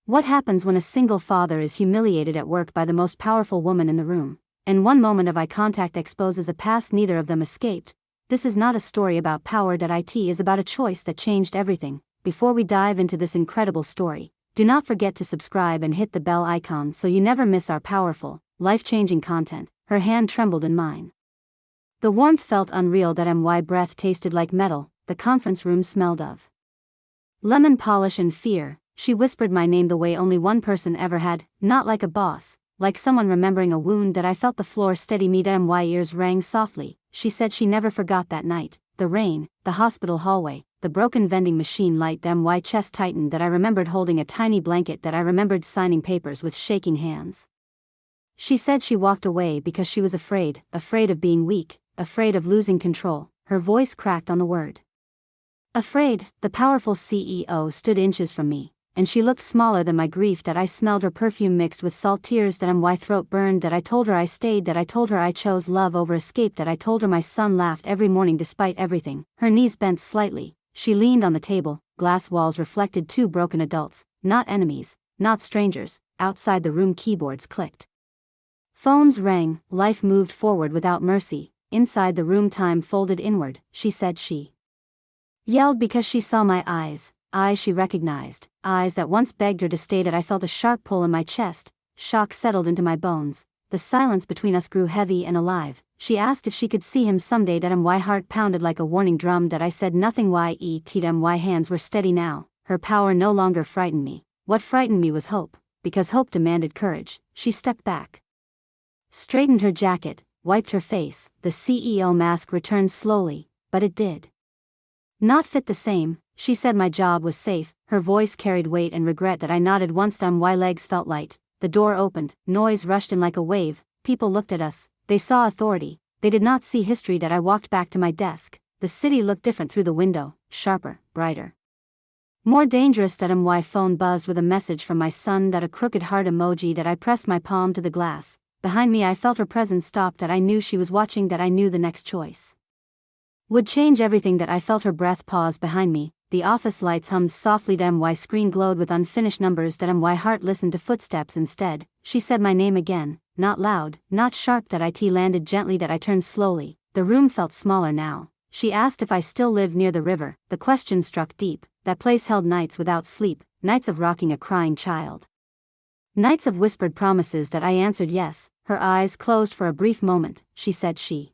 What happens when a single father is humiliated at work by the most powerful woman in the room? And one moment of eye contact exposes a past neither of them escaped. This is not a story about power. It is about a choice that changed everything. Before we dive into this incredible story, do not forget to subscribe and hit the bell icon so you never miss our powerful, life-changing content. Her hand trembled in mine. The warmth felt unreal. My breath tasted like metal. The conference room smelled of lemon polish and fear. She whispered my name the way only one person ever had, not like a boss, like someone remembering a wound. That I felt the floor steady me. My ears rang softly. She said she never forgot that night, the rain, the hospital hallway, the broken vending machine light. My chest tightened. That I remembered holding a tiny blanket. That I remembered signing papers with shaking hands. She said she walked away because she was afraid of being weak, afraid of losing control. Her voice cracked on the word afraid. The powerful CEO stood inches from me, and she looked smaller than my grief. That I smelled her perfume mixed with salt tears. That my throat burned. That I told her I stayed. That I told her I chose love over escape. That I told her my son laughed every morning despite everything. Her knees bent slightly. She leaned on the table. Glass walls reflected two broken adults, not enemies, not strangers. Outside the room keyboards clicked. Phones rang. Life moved forward without mercy. Inside the room time folded inward. She said she yelled because she saw my eyes. Eyes she recognized, eyes that once begged her to stay. That I felt a sharp pull in my chest. Shock settled into my bones. The silence between us grew heavy and alive. She asked if she could see him someday. That my heart pounded like a warning drum. That I said nothing. My hands were steady now. Her power no longer frightened me. What frightened me was hope, because hope demanded courage. She stepped back, straightened her jacket, wiped her face. The CEO mask returned slowly, but it did not fit the same. She said my job was safe. Her voice carried weight and regret. That I nodded once. My legs felt light. The door opened. Noise rushed in like a wave. People looked at us. They saw authority. They did not see history. That I walked back to my desk. The city looked different through the window. Sharper, brighter, more dangerous. That my phone buzzed with a message from my son. That a crooked heart emoji. That I pressed my palm to the glass. Behind me I felt her presence stop. That I knew she was watching. That I knew the next choice would change everything. That I felt her breath pause behind me. The office lights hummed softly. My screen glowed with unfinished numbers. That my heart listened to footsteps instead. She said my name again, not loud, not sharp. That it landed gently. That I turned slowly. The room felt smaller now. She asked if I still lived near the river. The question struck deep. That place held nights without sleep, nights of rocking a crying child, nights of whispered promises. That I answered yes. Her eyes closed for a brief moment. She said she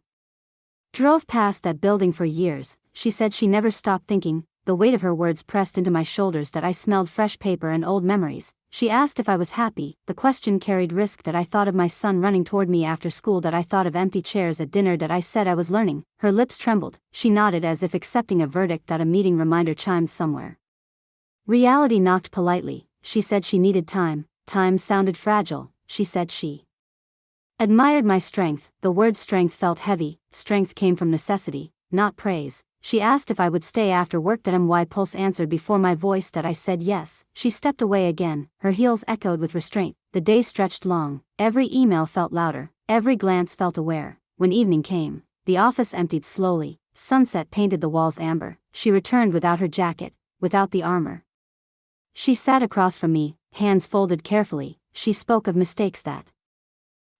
drove past that building for years. She said she never stopped thinking. The weight of her words pressed into my shoulders. That I smelled fresh paper and old memories. She asked if I was happy. The question carried risk. That I thought of my son running toward me after school. That I thought of empty chairs at dinner. That I said I was learning. Her lips trembled. She nodded as if accepting a verdict. That a meeting reminder chimed somewhere. Reality knocked politely. She said she needed time. Time sounded fragile. She said she admired my strength. The word strength felt heavy. Strength came from necessity, not praise. She asked if I would stay after work. That my pulse answered before my voice. That I said yes. She stepped away again. Her heels echoed with restraint. The day stretched long. Every email felt louder. Every glance felt aware. When evening came, the office emptied slowly. Sunset painted the walls amber. She returned without her jacket, without the armor. She sat across from me, hands folded carefully. She spoke of mistakes that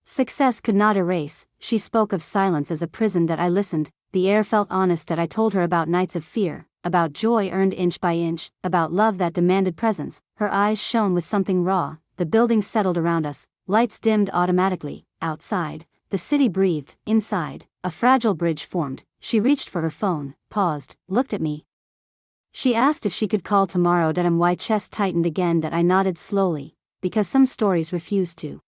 success could not erase. She spoke of silence as a prison. That I listened. The air felt honest. That I told her about nights of fear, about joy earned inch by inch, about love that demanded presence. Her eyes shone with something raw. The building settled around us. Lights dimmed automatically. Outside, the city breathed. Inside, a fragile bridge formed. She reached for her phone, paused, looked at me. She asked if she could call tomorrow. That my chest tightened again. That I nodded slowly, because some stories refuse to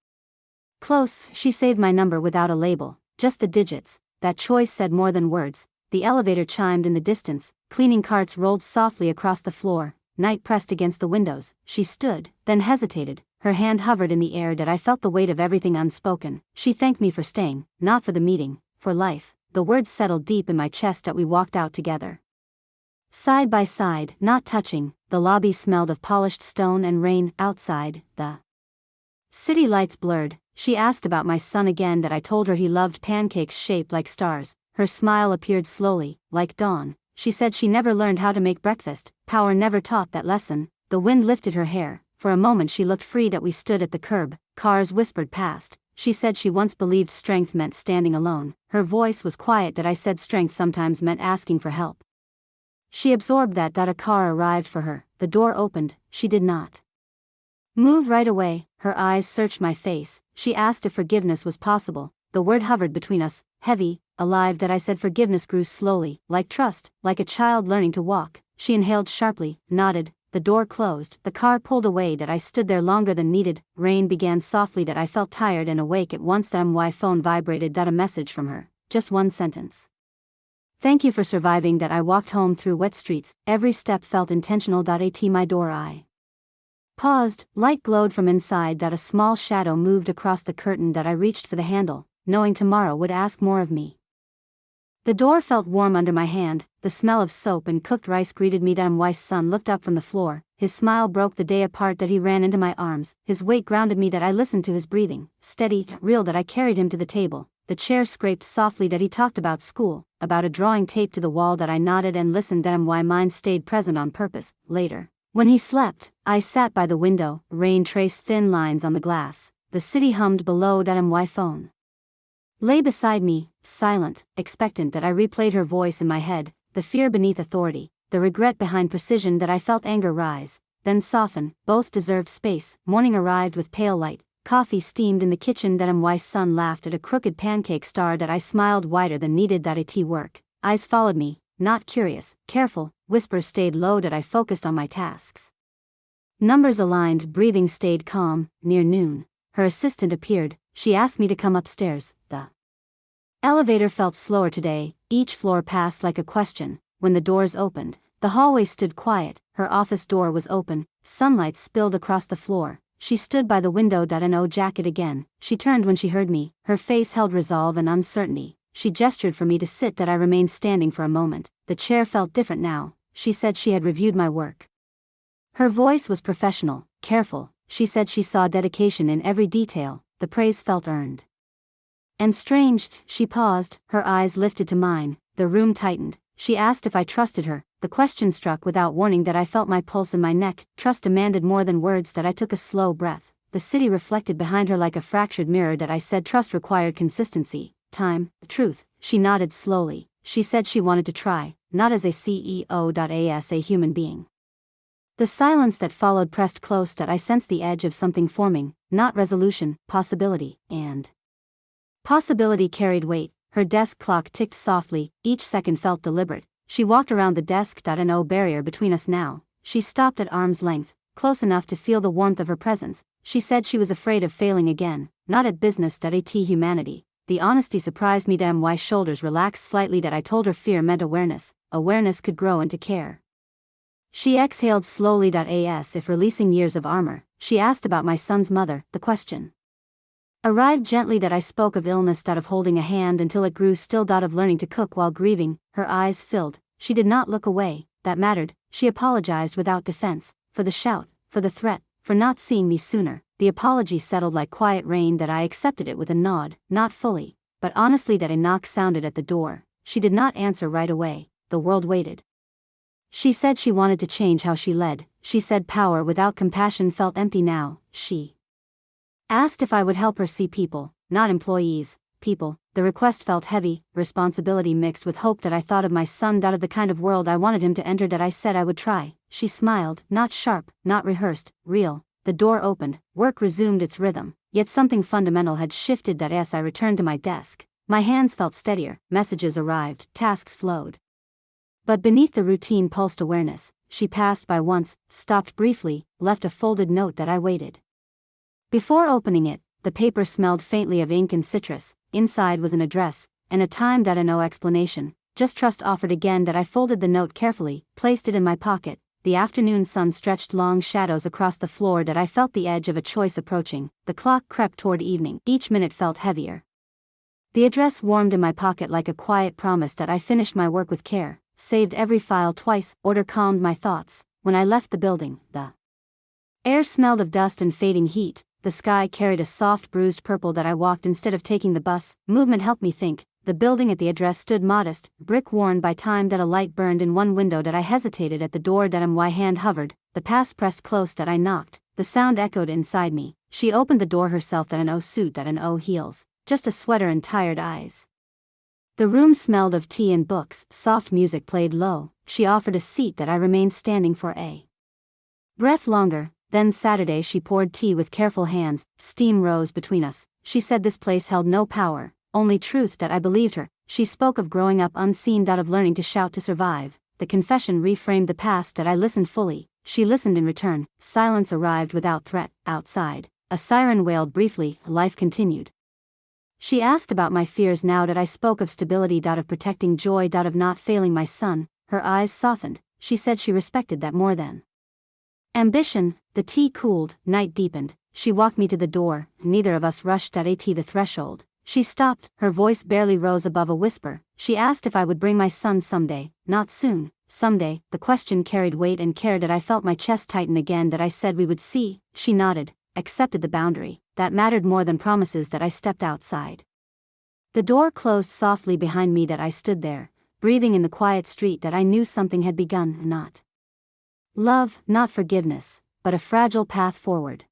close. She saved my number without a label, just the digits. That choice said more than words. The elevator chimed in the distance. Cleaning carts rolled softly across the floor. Night pressed against the windows. She stood, then hesitated. Her hand hovered in the air. That I felt the weight of everything unspoken. She thanked me for staying, not for the meeting, for life. The words settled deep in my chest. That we walked out together, side by side, not touching. The lobby smelled of polished stone and rain. Outside, the city lights blurred. She asked about my son again. That I told her he loved pancakes shaped like stars. Her smile appeared slowly, like dawn. She said she never learned how to make breakfast. Power never taught that lesson. The wind lifted her hair. For a moment she looked free that we stood at the curb, cars whispered past. She said she once believed strength meant standing alone. Her voice was quiet that I said strength sometimes meant asking for help. She absorbed that. A car arrived for her, the door opened, she did not move right away, her eyes searched my face. She asked if forgiveness was possible. The word hovered between us, heavy, alive. That I said forgiveness grew slowly, like trust, like a child learning to walk. She inhaled sharply, nodded. The door closed, the car pulled away. That I stood there longer than needed. Rain began softly. That I felt tired and awake at once. My phone vibrated. A message from her, just one sentence. Thank you for surviving. That I walked home through wet streets, every step felt intentional. At my door I paused, light glowed from inside. A small shadow moved across the curtain. That I reached for the handle, knowing tomorrow would ask more of me. The door felt warm under my hand, the smell of soap and cooked rice greeted me. My son looked up from the floor, his smile broke the day apart. That he ran into my arms, his weight grounded me. That I listened to his breathing, steady, real. That I carried him to the table, the chair scraped softly. That he talked about school, about a drawing taped to the wall. That I nodded and listened. My mind stayed present on purpose. Later, when he slept, I sat by the window, rain traced thin lines on the glass, the city hummed below. My phone lay beside me, silent, expectant. That I replayed her voice in my head, the fear beneath authority, the regret behind precision. That I felt anger rise, then soften. Both deserved space. Morning arrived with pale light, coffee steamed in the kitchen. My son laughed at a crooked pancake star. That I smiled wider than needed. It work. Eyes followed me, not curious, careful. Whispers stayed low. That I focused on my tasks. Numbers aligned. Breathing stayed calm. Near noon, her assistant appeared. She asked me to come upstairs. The elevator felt slower today, each floor passed like a question. When the doors opened, the hallway stood quiet. Her office door was open, sunlight spilled across the floor. She stood by the window. No jacket again. She turned when she heard me, her face held resolve and uncertainty. She gestured for me to sit. I remained standing for a moment. The chair felt different now. She said she had reviewed my work. Her voice was professional, careful. She said she saw dedication in every detail. The praise felt earned. And strange. She paused, her eyes lifted to mine. The room tightened. She asked if I trusted her. The question struck without warning. That I felt my pulse in my neck. Trust demanded more than words. That I took a slow breath. The city reflected behind her like a fractured mirror. That I said trust required consistency, time, truth. She nodded slowly. She said she wanted to try, not as a CEO. As a human being. The silence that followed pressed close. That I sensed the edge of something forming, not resolution, possibility, and possibility carried weight. Her desk clock ticked softly, each second felt deliberate. She walked around the desk. No barrier between us now. She stopped at arm's length, close enough to feel the warmth of her presence. She said she was afraid of failing again, not at business. At humanity. The honesty surprised me. My shoulders relaxed slightly. I told her fear meant awareness. Awareness could grow into care. She exhaled slowly. As if releasing years of armor, she asked about my son's mother. The question arrived gently. I spoke of illness. Of holding a hand until it grew still. Of learning to cook while grieving. Her eyes filled. She did not look away. That mattered. She apologized without defense, for the shout, for the threat, for not seeing me sooner. The apology settled like quiet rain. I accepted it with a nod, not fully, but honestly. A knock sounded at the door. She did not answer right away. The world waited. She said she wanted to change how she led. She said power without compassion felt empty now. She asked if I would help her see people, not employees, people. The request felt heavy, responsibility mixed with hope. I thought of my son. Of the kind of world I wanted him to enter. I said I would try. She smiled, not sharp, not rehearsed, real. The door opened, work resumed its rhythm, yet something fundamental had shifted. As I returned to my desk, my hands felt steadier, messages arrived, tasks flowed. But beneath the routine pulsed awareness. She passed by once, stopped briefly, left a folded note. I waited. Before opening it, the paper smelled faintly of ink and citrus. Inside was an address, and a time. No explanation, just trust offered again. I folded the note carefully, placed it in my pocket. The afternoon sun stretched long shadows across the floor. I felt the edge of a choice approaching. The clock crept toward evening. Each minute felt heavier. The address warmed in my pocket like a quiet promise. I finished my work with care. Saved every file twice. Order calmed my thoughts. When I left the building, the air smelled of dust and fading heat. The sky carried a soft bruised purple. I walked instead of taking the bus. Movement helped me think. The building at the address stood modest, brick worn by time. A light burned in one window. I hesitated at the door. My hand hovered, the pass pressed close. I knocked. the sound echoed inside me. She opened the door herself. An suit. Heels, just a sweater and tired eyes. The room smelled of tea and books. Soft music played low. She offered a seat. I remained standing for a breath longer. Then Saturday she poured tea with careful hands. Steam rose between us. She said this place held no power, only truth. I believed her. She spoke of growing up unseen. Of learning to shout to survive. The confession reframed the past. I listened fully. She listened in return. Silence arrived without threat. Outside, a siren wailed briefly. Life continued. She asked about my fears now. I spoke of stability. Of protecting joy. Of not failing my son. Her eyes softened. She said she respected that more than ambition. The tea cooled. Night deepened. She walked me to the door. Neither of us rushed at the threshold. She stopped. Her voice barely rose above a whisper. She asked if I would bring my son someday. Not soon. Someday. The question carried weight and care. I felt my chest tighten again. I said we would see. She nodded, accepted the boundary. That mattered more than promises. I stepped outside. The door closed softly behind me. I stood there, breathing in the quiet street. I knew something had begun. Not love, not forgiveness, but a fragile path forward.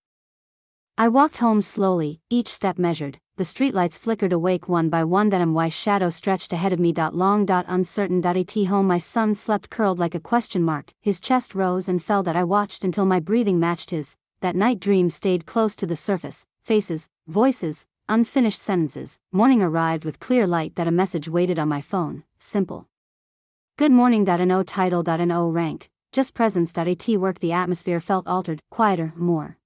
I walked home slowly, each step measured. The streetlights flickered awake one by one. My shadow stretched ahead of me. Long, uncertain. At home my son slept curled like a question mark. His chest rose and fell. I watched until my breathing matched his. That night dream stayed close to the surface. Faces, voices, unfinished sentences. Morning arrived with clear light. A message waited on my phone. Simple. Good morning. No title. No rank. Just presence. At work the atmosphere felt altered, quieter, more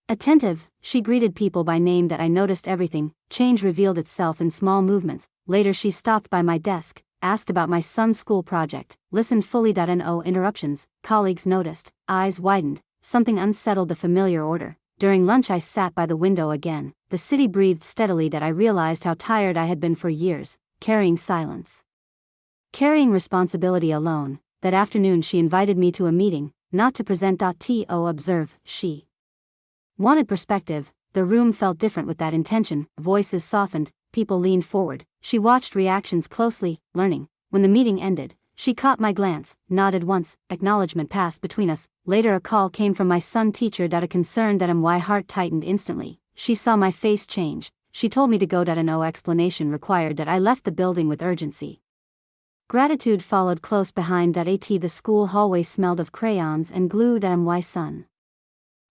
attentive. She greeted people by name. I noticed everything. Change revealed itself in small movements. Later she stopped by my desk, asked about my son's school project, listened fully. No interruptions. Colleagues noticed, eyes widened. Something unsettled the familiar order. During lunch I sat by the window again. The city breathed steadily. I realized how tired I had been for years, carrying silence, carrying responsibility alone. That afternoon she invited me to a meeting, not to present. To observe. She wanted perspective. The room felt different with that intention. Voices softened, people leaned forward. She watched reactions closely, learning. When the meeting ended, she caught my glance, nodded once. Acknowledgement passed between us. Later a call came from my son teacher. A concern. My heart tightened instantly. She saw my face change. She told me to go. No explanation required. I left the building with urgency. Gratitude followed close behind. The school hallway smelled of crayons and glue. My son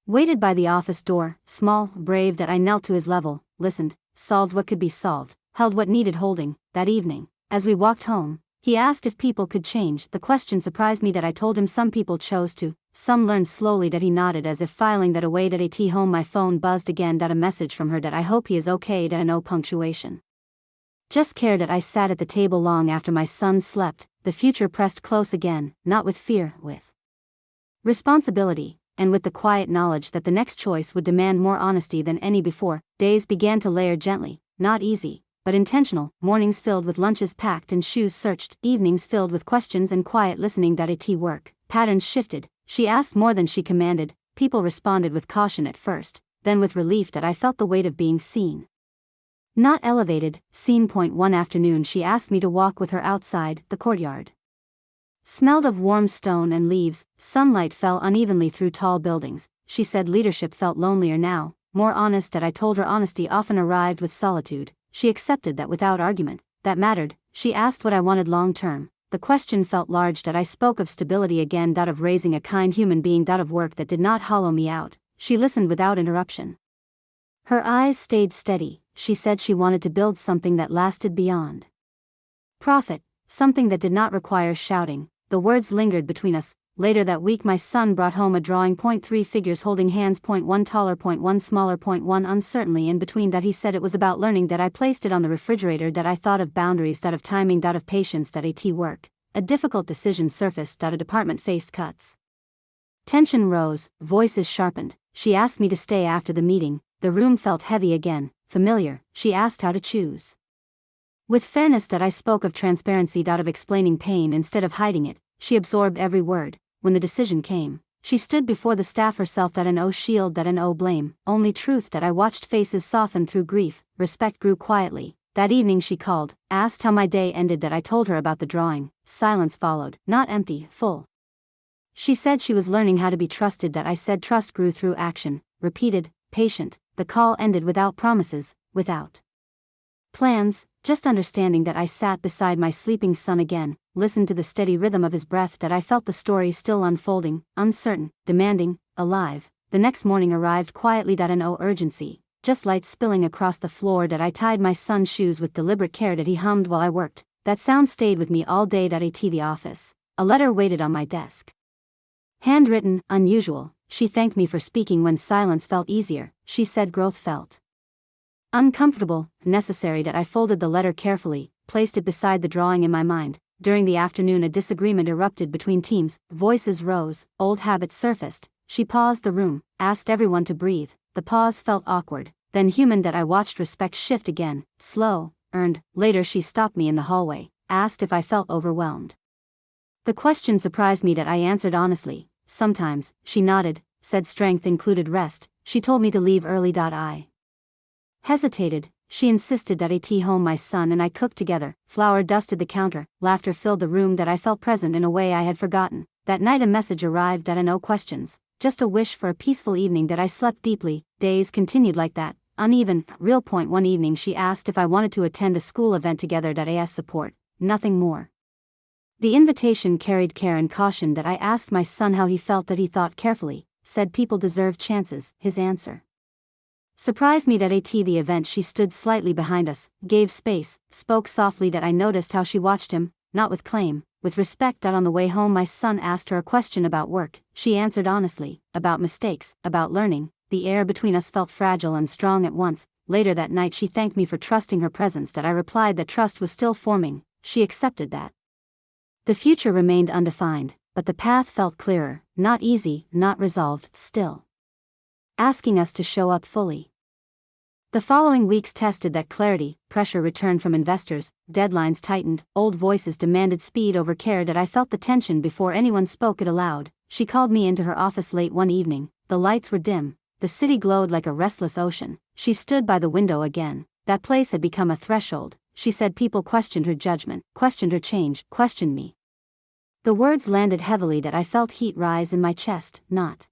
waited by the office door, small, brave. I knelt to his level, listened, solved what could be solved, held what needed holding. That evening, as we walked home, he asked if people could change. The question surprised me. I told him some people chose to, some learned slowly. He nodded as if filing that away. At home my phone buzzed again. A message from her. I hope he is okay. No punctuation. Just cared. I sat at the table long after my son slept. The future pressed close again, not with fear, with responsibility, and with the quiet knowledge that the next choice would demand more honesty than any before. Days began to layer gently, not easy, but intentional. Mornings filled with lunches packed and shoes searched, evenings filled with questions and quiet listening. At work, patterns shifted. She asked more than she commanded. People responded with caution at first, then with relief. I felt the weight of being seen, not elevated. Scene point. One afternoon she asked me to walk with her outside. The courtyard smelled of warm stone and leaves. Sunlight fell unevenly through tall buildings. She said leadership felt lonelier now, more honest. I told her honesty often arrived with solitude. She accepted that without argument. That mattered. She asked what I wanted long term. The question felt large. I spoke of stability again. Of raising a kind human being. Of work that did not hollow me out. She listened without interruption. Her eyes stayed steady. She said she wanted to build something that lasted beyond profit, something that did not require shouting. The words lingered between us. Later that week my son brought home a drawing. 3 figures holding hands. 1 taller. 1 smaller. 1 uncertainly in between. He said it was about learning. I placed it on the refrigerator. I thought of boundaries. Of timing. Of patience. At work, a difficult decision surfaced. A department faced cuts. Tension rose, voices sharpened. She asked me to stay after the meeting. The room felt heavy again, familiar. She asked how to choose. With fairness. I spoke of transparency. Of explaining pain instead of hiding it. She absorbed every word. When the decision came, she stood before the staff herself. No shield. No blame, only truth. I watched faces soften through grief. Respect grew quietly. That evening she called, asked how my day ended. I told her about the drawing. Silence followed, not empty, full. She said she was learning how to be trusted. That I said trust grew through action. Repeated, patient. The call ended without promises, without plans, just understanding. That I sat beside my sleeping son again, listened to the steady rhythm of his breath. That I felt the story still unfolding, uncertain, demanding, alive. The next morning arrived quietly. That no urgency, just light spilling across the floor. That I tied my son's shoes with deliberate care. That he hummed while I worked. That sound stayed with me all day. That at the office, a letter waited on my desk. Handwritten, unusual. She thanked me for speaking when silence felt easier. She said growth felt uncomfortable, necessary. That I folded the letter carefully, placed it beside the drawing in my mind. During the afternoon a disagreement erupted between teams, voices rose, old habits surfaced. She paused the room, asked everyone to breathe. The pause felt awkward, then human. That I watched respect shift again, slow, earned. Later she stopped me in the hallway, asked if I felt overwhelmed. The question surprised me. That I answered honestly, sometimes. She nodded, said strength included rest. She told me to leave early. I hesitated. She insisted. That at home my son and I cooked together. Flour dusted the counter, laughter filled the room. That I felt present in a way I had forgotten. That night a message arrived. That no questions, just a wish for a peaceful evening. That I slept deeply. Days continued like that, uneven, real. One evening she asked if I wanted to attend a school event together. That I asked support, nothing more. The invitation carried care and caution. That I asked my son how he felt. That he thought carefully, said people deserve chances. His answer surprised me. That at the event she stood slightly behind us, gave space, spoke softly. That I noticed how she watched him, not with claim, with respect. On the way home my son asked her a question about work. She answered honestly, about mistakes, about learning. The air between us felt fragile and strong at once. Later that night she thanked me for trusting her presence. That I replied that trust was still forming. She accepted that the future remained undefined, but the path felt clearer, not easy, not resolved, still asking us to show up fully. The following weeks tested that clarity. Pressure returned from investors, deadlines tightened, old voices demanded speed over care. That I felt the tension before anyone spoke it aloud. She called me into her office late one evening. The lights were dim, the city glowed like a restless ocean. She stood by the window again. That place had become a threshold. She said people questioned her judgment, questioned her change, questioned me. The words landed heavily. That I felt heat rise in my chest, not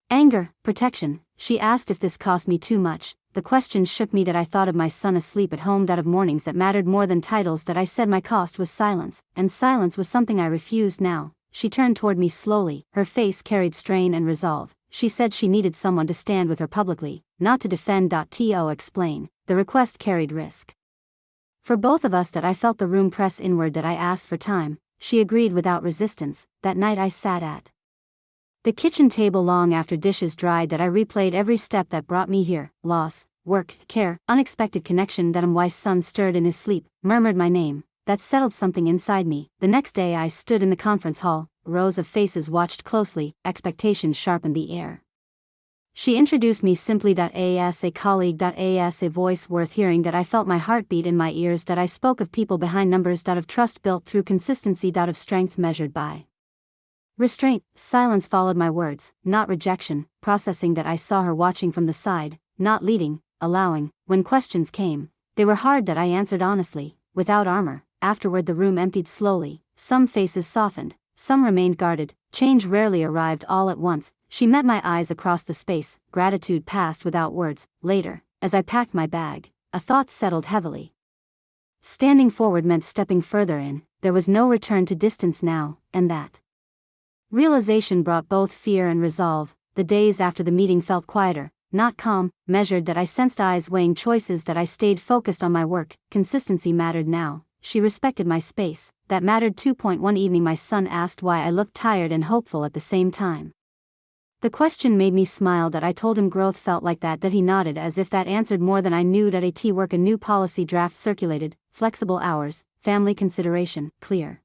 anger, protection. She asked if this cost me too much. The question shook me. That I thought of my son asleep at home. That of mornings that mattered more than titles. That I said my cost was silence, and silence was something I refused now. She turned toward me slowly, her face carried strain and resolve. She said she needed someone to stand with her publicly, not to defend. To explain, the request carried risk for both of us. That I felt the room press inward. That I asked for time. She agreed without resistance. That night I sat at the kitchen table long after dishes dried. That I replayed every step that brought me here. Loss, work, care, unexpected connection. That my son stirred in his sleep, murmured my name. That settled something inside me. The next day I stood in the conference hall. Rows of faces watched closely, expectations sharpened the air. She introduced me simply. As a colleague. As a voice worth hearing. That I felt my heartbeat in my ears. That I spoke of people behind numbers. Of trust built through consistency. Of strength measured by restraint. Silence followed my words, not rejection. Processing. That I saw her watching from the side, not leading, allowing. When questions came, they were hard. That I answered honestly, without armor. Afterward the room emptied slowly. Some faces softened, some remained guarded. Change rarely arrived all at once. She met my eyes across the space. Gratitude passed without words. Later, as I packed my bag, a thought settled heavily. Standing forward meant stepping further in. There was no return to distance now, and that realization brought both fear and resolve. The days after the meeting felt quieter, not calm, measured. That I sensed eyes weighing choices. That I stayed focused on my work. Consistency mattered now. She respected my space. That mattered too. One evening my son asked why I looked tired and hopeful at the same time. The question made me smile. That I told him growth felt like that. That he nodded as if that answered more than I knew. That at work a new policy draft circulated, flexible hours, family consideration, clear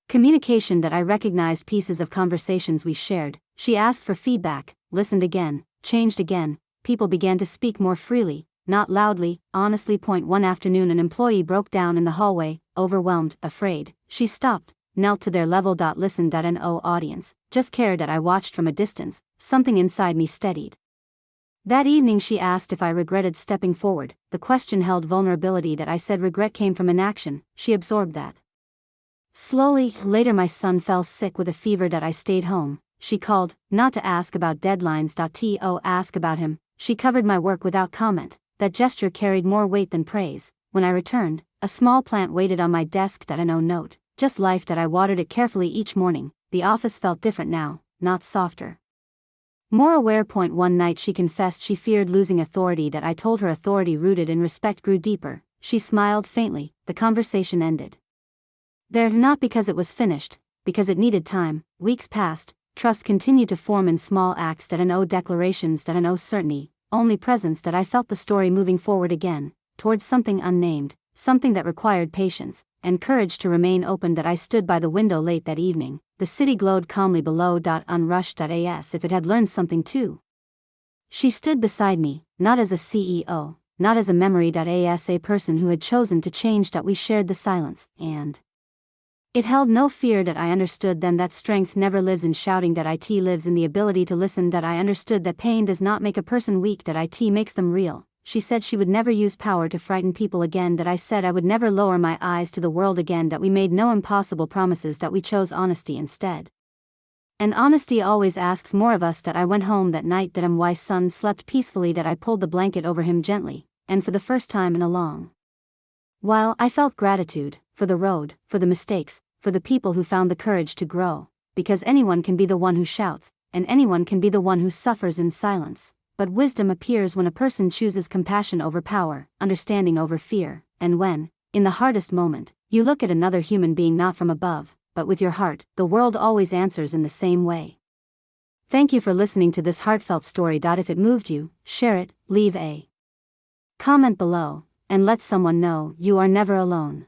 communication. That I recognized pieces of conversations we shared. She asked for feedback, listened again, changed again. People began to speak more freely, not loudly, honestly. One afternoon an employee broke down in the hallway, overwhelmed, afraid. She stopped, knelt to their level. Listened. An audience, just cared. I watched from a distance. Something inside me steadied. That evening she asked if I regretted stepping forward. The question held vulnerability. That I said regret came from inaction. She absorbed that Slowly, later my son fell sick with a fever that I stayed home. She called, not to ask about deadlines. To ask about him. She covered my work without comment. That gesture carried more weight than praise. When I returned, a small plant waited on my desk. That no note, just life. That I watered it carefully each morning. The office felt different now, not softer, more aware. One night she confessed she feared losing authority. That I told her authority rooted in respect grew deeper. She smiled faintly. The conversation ended there, not because it was finished, because it needed time. Weeks passed. Trust continued to form in small acts. That no declarations. That no certainty, only presence. That I felt the story moving forward again, towards something unnamed, something that required patience and courage to remain open. That I stood by the window late that evening. The city glowed calmly below. Unrushed. As if it had learned something too. She stood beside me, not as a CEO, not as a memory. As a person who had chosen to change. We shared the silence, and it held no fear. That I understood then that strength never lives in shouting. That it lives in the ability to listen. That I understood that pain does not make a person weak. That it makes them real. She said she would never use power to frighten people again. That I said I would never lower my eyes to the world again. That we made no impossible promises. That we chose honesty instead. And honesty always asks more of us. That I went home that night. That my son slept peacefully. That I pulled the blanket over him gently, and for the first time in a long while I felt gratitude, for the road, for the mistakes, for the people who found the courage to grow, because anyone can be the one who shouts, and anyone can be the one who suffers in silence. But wisdom appears when a person chooses compassion over power, understanding over fear, and when, in the hardest moment, you look at another human being not from above, but with your heart. The world always answers in the same way. Thank you for listening to this heartfelt story. If it moved you, share it, leave a comment below, and let someone know you are never alone.